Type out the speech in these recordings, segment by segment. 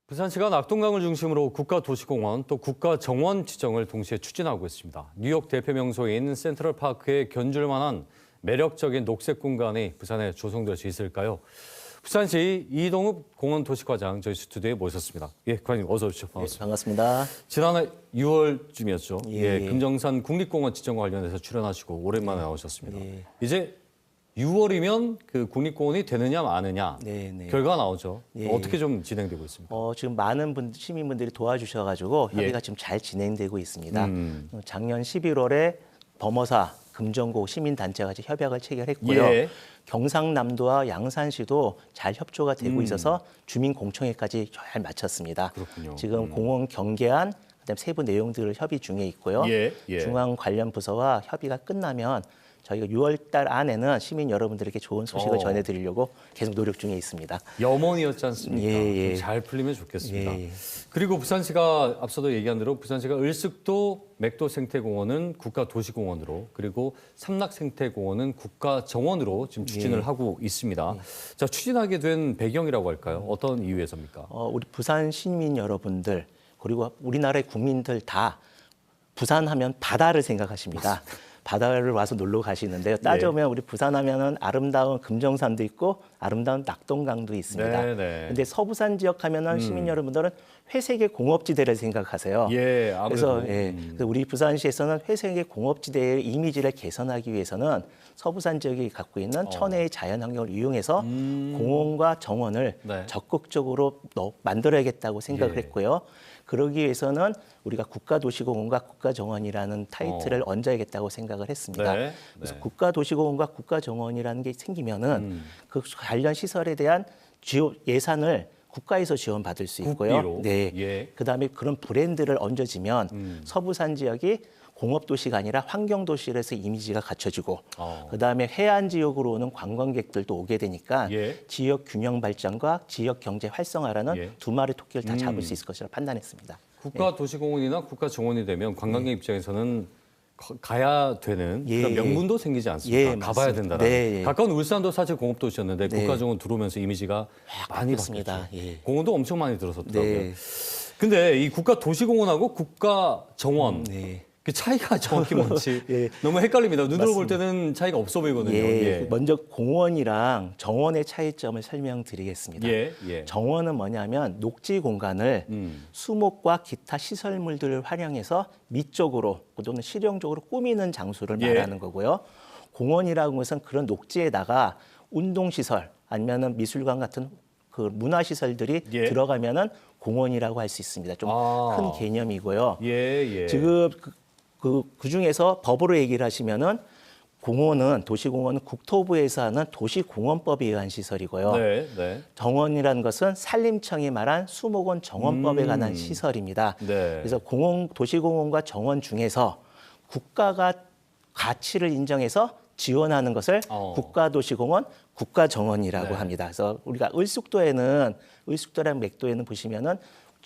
부산시가 낙동강을 중심으로 국가도시공원 또 국가정원 지정을 동시에 추진하고 있습니다. 뉴욕 대표 명소인 센트럴파크에 견줄 만한 매력적인 녹색 공간이 부산에 조성될 수 있을까요? 부산시 이동욱 공원도시과장 저희 스튜디오에 모셨습니다. 예, 과장님 어서 오십시오. 반갑습니다. 네, 반갑습니다. 지난해 6월쯤이었죠. 예. 금정산 국립공원 지정과 관련해서 출연하시고 오랜만에 나오셨습니다. 예. 이제 6월이면 그 국립공원이 되느냐 마느냐 네. 결과가 나오죠. 예. 어떻게 좀 진행되고 있습니까? 지금 많은 시민분들이 도와주셔가지고 예. 협의가 지금 잘 진행되고 있습니다. 작년 11월에 범어사 금정고 시민단체가 같이 협약을 체결했고요. 예. 경상남도와 양산시도 잘 협조가 되고 있어서 주민 공청회까지 잘 마쳤습니다. 그렇군요. 지금 공원 경계안 그다음 세부 내용들을 협의 중에 있고요. 예. 중앙 관련 부서와 협의가 끝나면 저희가 6월 달 안에는 시민 여러분들에게 좋은 소식을 전해드리려고 계속 노력 중에 있습니다. 염원이었지 않습니까? 예. 좀 잘 풀리면 좋겠습니다. 예. 그리고 부산시가 앞서도 얘기한 대로 부산시가 을숙도 맥도생태공원은 국가도시공원으로 그리고 삼락생태공원은 국가정원으로 지금 추진을 하고 있습니다. 자, 추진하게 된 배경이라고 할까요? 어떤 이유에서입니까? 우리 부산 시민 여러분들 그리고 우리나라의 국민들 다 부산하면 바다를 생각하십니다. 바다를 와서 놀러 가시는데요. 따져보면 우리 부산하면은 아름다운 금정산도 있고 아름다운 낙동강도 있습니다. 네네. 근데 서부산 지역 하면은 시민 여러분들은 회색의 공업지대를 생각하세요. 예, 아무래도. 그래서 우리 부산시에서는 회색의 공업지대의 이미지를 개선하기 위해서는 서부산 지역이 갖고 있는 천혜의 자연환경을 이용해서 공원과 정원을 네. 적극적으로 만들어야겠다고 생각을 예. 했고요. 그러기 위해서는 우리가 국가도시공원과 국가정원이라는 타이틀을 얹어야겠다고 생각을 했습니다. 네. 그래서 네. 국가도시공원과 국가정원이라는 게 생기면은 그 관련 시설에 대한 예산을 국가에서 지원받을 수 있고요. 국비로? 네. 예. 그다음에 그런 브랜드를 얹어지면 서부산 지역이 공업도시가 아니라 환경도시로서 이미지가 갖춰지고 그다음에 해안 지역으로 오는 관광객들도 오게 되니까 예. 지역 균형 발전과 지역 경제 활성화라는 예. 두 마리 토끼를 다 잡을 수 있을 것이라 판단했습니다. 국가도시공원이나 국가정원이 되면 관광객 입장에서는 가야 되는 예. 그런 명분도 생기지 않습니까? 예, 가봐야 맞습니다. 된다는. 네, 예. 가까운 울산도 사실 공업도시였는데 네. 국가정원 들어오면서 이미지가 많이 바뀌었습니다. 바뀌었죠. 예. 공원도 엄청 많이 들어섰더라고요. 네. 근데 이 국가도시공원하고 국가정원 네. 그 차이가 정확히 뭔지 예. 너무 헷갈립니다. 눈으로 볼 때는 차이가 없어 보이거든요. 예. 먼저 공원이랑 정원의 차이점을 설명드리겠습니다. 예. 정원은 뭐냐면 녹지 공간을 수목과 기타 시설물들을 활용해서 미적으로 또는 실용적으로 꾸미는 장소를 예. 말하는 거고요. 공원이라는 것은 그런 녹지에다가 운동시설 아니면은 미술관 같은 그 문화시설들이 예. 들어가면은 공원이라고 할 수 있습니다. 좀 큰 개념이고요. 예. 지금 그 중에서 법으로 얘기를 하시면은 공원은 도시공원은 국토부에서 하는 도시공원법에 의한 시설이고요. 네. 정원이라는 것은 산림청이 말한 수목원 정원법에 관한 시설입니다. 네. 그래서 도시공원과 정원 중에서 국가가 가치를 인정해서 지원하는 것을 국가도시공원, 국가정원이라고 네. 합니다. 그래서 우리가 을숙도랑 맥도에는 보시면은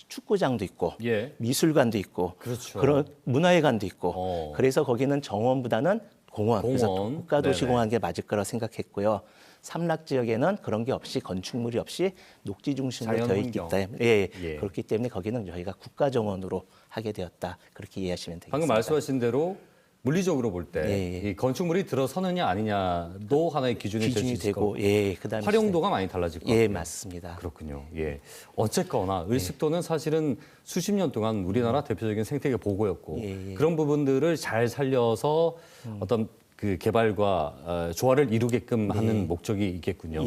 축구장도 있고 예. 미술관도 있고 그렇죠. 그런 문화회관도 있고 그래서 거기는 정원보다는 공원. 그래서 국가도시공원한 게 맞을 거라고 생각했고요. 삼락 지역에는 그런 게 없이 건축물이 없이 녹지 중심으로 되어 있기 때문에 예. 그렇기 때문에 거기는 저희가 국가정원으로 하게 되었다. 그렇게 이해하시면 되겠습니다. 방금 말씀하신 대로 물리적으로 볼 때 이 건축물이 들어서느냐 아니냐도 하나의 기준이 될 수 기준이 있을 거고 되고 그다음에 활용도가 많이 달라질 것 같아요. 맞습니다. 그렇군요. 예. 어쨌거나 을숙도는 사실은 수십 년 동안 우리나라 대표적인 생태계 보고였고 그런 부분들을 잘 살려서 어떤 그 개발과 조화를 이루게끔 하는 목적이 있겠군요.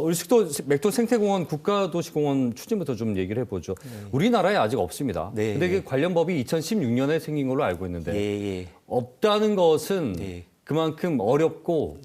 을숙도 맥도 생태공원 국가도시공원 추진부터 좀 얘기를 해보죠. 우리나라에 아직 없습니다. 근데 그 관련 법이 2016년에 생긴 걸로 알고 있는데 없다는 것은 그만큼 어렵고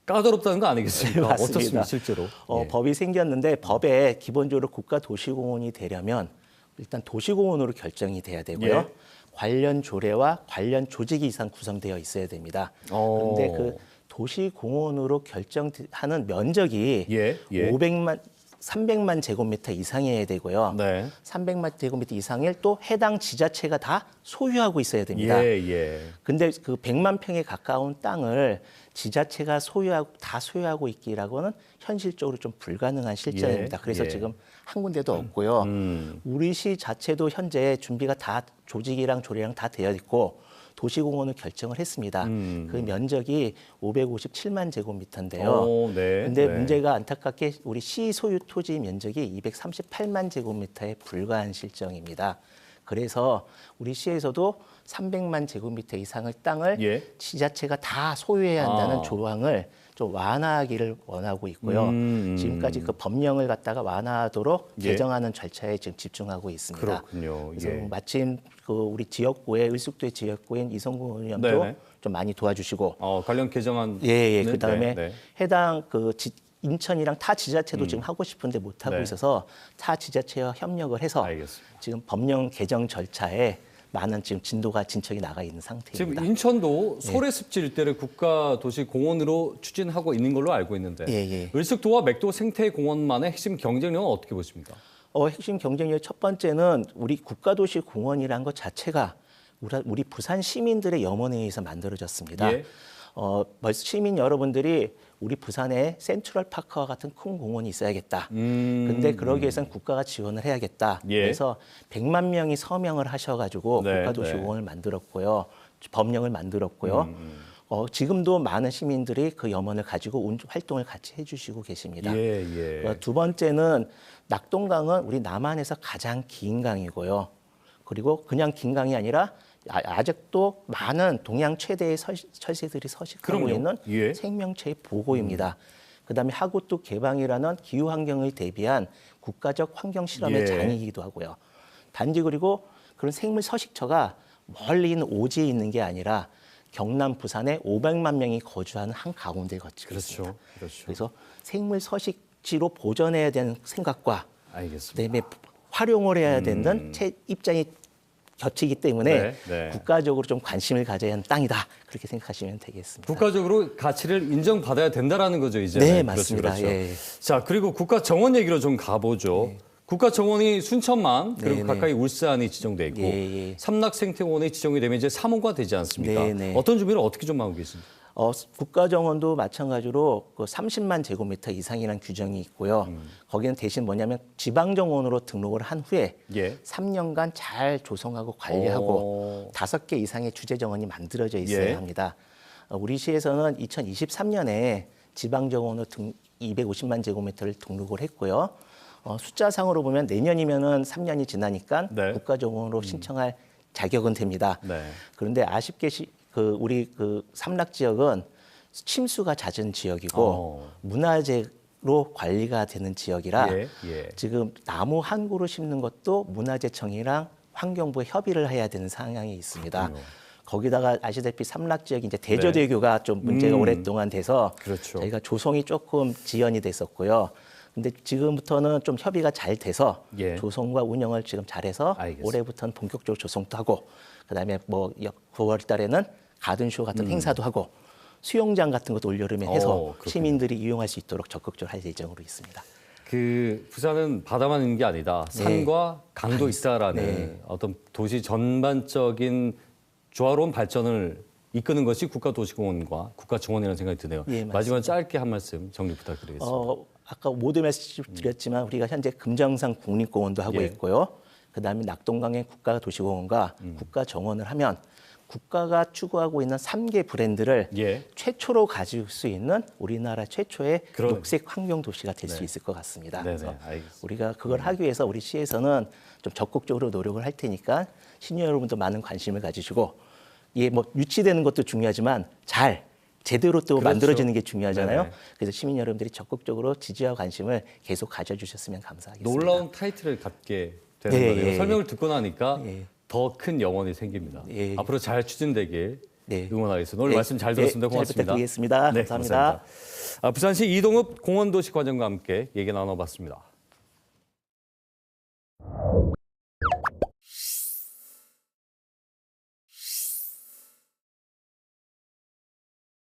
까다롭다는 거 아니겠습니까? 어떻습니까, 실제로? 법이 생겼는데 법에 기본적으로 국가도시공원이 되려면 일단 도시공원으로 결정이 돼야 되고요. 관련 조례와 관련 조직이 이상 구성되어 있어야 됩니다. 그런데 그 도시공원으로 결정하는 면적이 500만 300만 제곱미터 이상이어야 되고요. 네. 300만 제곱미터 이상을 또 해당 지자체가 다 소유하고 있어야 됩니다. 예. 근데 그 100만 평에 가까운 땅을 지자체가 다 소유하고 있기라고는 현실적으로 좀 불가능한 실정입니다. 그래서 예. 지금 한 군데도 없고요. 우리 시 자체도 현재 준비가 다 조직이랑 조례랑 다 되어 있고 도시공원을 결정을 했습니다. 그 면적이 557만 제곱미터인데요. 근데 문제가 안타깝게 우리 시 소유 토지 면적이 238만 제곱미터에 불과한 실정입니다. 그래서 우리 시에서도 300만 제곱미터 이상의 땅을 지자체가 다 소유해야 한다는 조항을 좀 완화하기를 원하고 있고요. 지금까지 그 법령을 갖다가 완화하도록 개정하는 절차에 지금 집중하고 있습니다. 그렇군요. 그래서 마침 그 우리 지역구의 의숙도의 지역구인 이성구 의원도 좀 많이 도와주시고 관련 개정안 그다음에 해당 그 인천이랑 타 지자체도 지금 하고 싶은데 못 하고 있어서 타 지자체와 협력을 해서 지금 법령 개정 절차에 많은 지금 진척이 나가 있는 상태입니다. 지금 인천도 소래습지 일대를 국가도시공원으로 추진하고 있는 걸로 알고 있는데 을숙도와 맥도 생태공원만의 핵심 경쟁력은 어떻게 보십니까? 핵심 경쟁력 첫 번째는 우리 국가도시공원이라는 것 자체가 우리 부산 시민들의 염원에 의해서 만들어졌습니다. 시민 여러분들이 우리 부산에 센트럴파크와 같은 큰 공원이 있어야겠다. 근데 그러기 위해서는 국가가 지원을 해야겠다. 그래서 100만 명이 서명을 하셔가지고 국가도시공원을 만들었고요. 법령을 만들었고요. 지금도 많은 시민들이 그 염원을 가지고 활동을 같이 해주시고 계십니다. 두 번째는 낙동강은 우리 남한에서 가장 긴 강이고요. 그리고 그냥 긴 강이 아니라 아직도 많은 동양 최대의 철새들이 서식하고 있는 생명체의 보고입니다. 그다음에 하구뚝 개방이라는 기후 환경을 대비한 국가적 환경 실험의 장이기도 하고요. 단지 그리고 그런 생물 서식처가 멀리 있는 오지에 있는 게 아니라 경남 부산에 500만 명이 거주하는 한 가운데에 거치고 있습니다. 그래서 생물 서식지로 보존해야 되는 생각과 그다음에 활용을 해야 되는 입장이 겹치기 때문에 국가적으로 좀 관심을 가져야 하는 땅이다. 그렇게 생각하시면 되겠습니다. 국가적으로 가치를 인정받아야 된다라는 거죠, 이제. 네, 맞습니다. 자, 그리고 국가 정원 얘기로 좀 가보죠. 국가 정원이 순천만 그리고 가까이 울산이 지정돼 있고 삼락 생태공원이 지정이 되면 이제 3호가 되지 않습니까? 어떤 준비를 어떻게 좀 하고 계십니까? 국가정원도 마찬가지로 그 30만 제곱미터 이상이라는 규정이 있고요. 거기는 대신 뭐냐면 지방정원으로 등록을 한 후에 3년간 잘 조성하고 관리하고 5개 이상의 주재정원이 만들어져 있어야 합니다. 우리 시에서는 2023년에 지방정원으로 250만 제곱미터를 등록을 했고요. 숫자상으로 보면 내년이면은 3년이 지나니까 국가정원으로 신청할 자격은 됩니다. 그런데 아쉽게 우리 그 삼락 지역은 침수가 잦은 지역이고 문화재로 관리가 되는 지역이라 지금 나무 한 그루 심는 것도 문화재청이랑 환경부에 협의를 해야 되는 상황이 있습니다. 거기다가 아시다시피 삼락 지역이 이제 대저대교가 좀 문제가 오랫동안 돼서 저희가 조성이 조금 지연이 됐었고요. 근데 지금부터는 좀 협의가 잘 돼서 조성과 운영을 지금 잘해서 올해부터는 본격적으로 조성도 하고 그다음에 뭐 9월 달에는 가든쇼 같은 행사도 하고 수영장 같은 것도 올여름에 해서 시민들이 이용할 수 있도록 적극적으로 할 예정으로 있습니다. 그 부산은 바다만 있는 게 아니다. 산과 강도 있다라는 어떤 도시 전반적인 조화로운 발전을 이끄는 것이 국가도시공원과 국가정원이라는 생각이 드네요. 마지막으로 짧게 한 말씀 정리 부탁드리겠습니다. 아까 모두 말씀드렸지만 우리가 현재 금정산 국립공원도 하고 있고요. 그다음에 낙동강의 국가도시공원과 국가정원을 하면 국가가 추구하고 있는 3개 브랜드를 최초로 가질 수 있는 우리나라 최초의 녹색 환경 도시가 될 수 있을 것 같습니다. 그래서 우리가 그걸 하기 위해서 우리 시에서는 좀 적극적으로 노력을 할 테니까 시민 여러분도 많은 관심을 가지시고 뭐 유치되는 것도 중요하지만 제대로 또 만들어지는 게 중요하잖아요. 그래서 시민 여러분들이 적극적으로 지지와 관심을 계속 가져주셨으면 감사하겠습니다. 놀라운 타이틀을 갖게 되는 거네요. 설명을 듣고 나니까 더 큰 영혼이 생깁니다. 앞으로 잘 추진되길 응원하겠습니다. 오늘 말씀 잘 들었습니다. 고맙습니다. 잘 부탁드리겠습니다. 감사합니다. 부산시 이동읍 공원도시과장과 함께 얘기 나눠봤습니다.